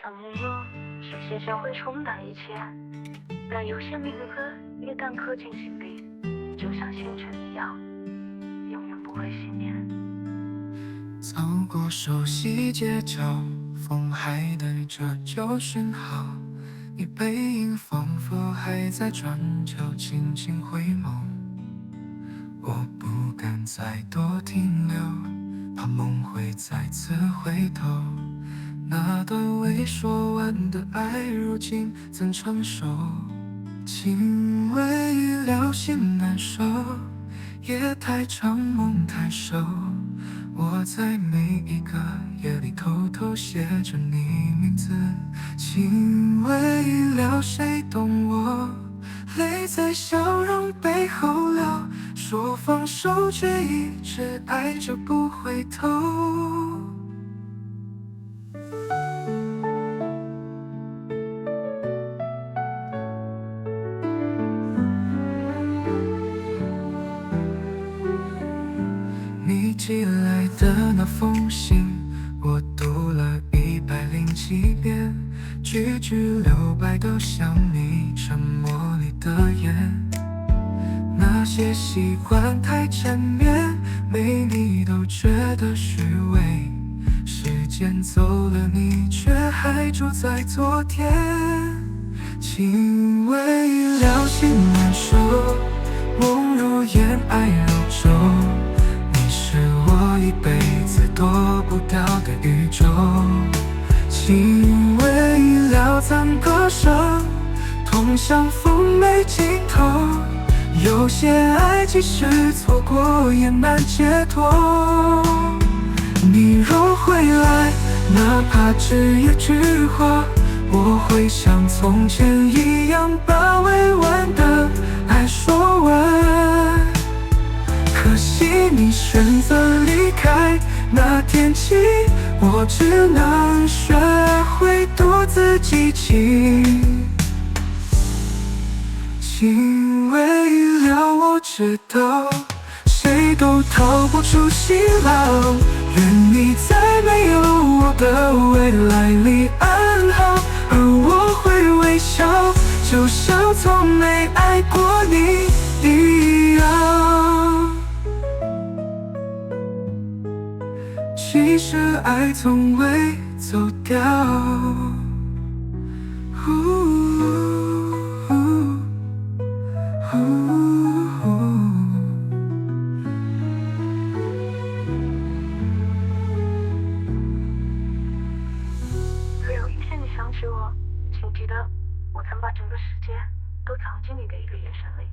承诺是写下会冲淡一切，但有些铭刻一旦刻进心里，就像星辰一样，永远不会熄灭。走过熟悉街角，风还带着旧讯号，你背影仿佛还在转角轻轻回眸。我不敢再多停留，怕梦会再次回头。那段未说完的爱，如今怎成熟？情未已了，心难收，夜太长，梦太熟。我在每一个夜里偷偷写着你名字，情未已了，谁懂我？泪在笑容背后流，说放手却一直爱着不回头。你寄来的那封信，我读了107遍，句句留白都像你沉默里的眼。那些习惯太缠绵，没你都觉得虚伪。时间走了，你却还住在昨天。情未已了，心难收，梦如烟，爱如舟。是我一辈子躲不掉的宇宙，情未已了，咱歌声痛像风没尽头。有些爱即使错过也难解脱。你若回来，哪怕只一句话，我会像从前一样把委婉的爱说完。可惜你选择离开，那天起我只能学会独自记起。情未已了，我知道谁都逃不出辛劳，愿你在没有我的未来里安好，而我会微笑，就像从没爱过你一样。其实爱从未走掉。若有一天你想起我，请记得，我曾把整个世界都藏进你的一个眼神里。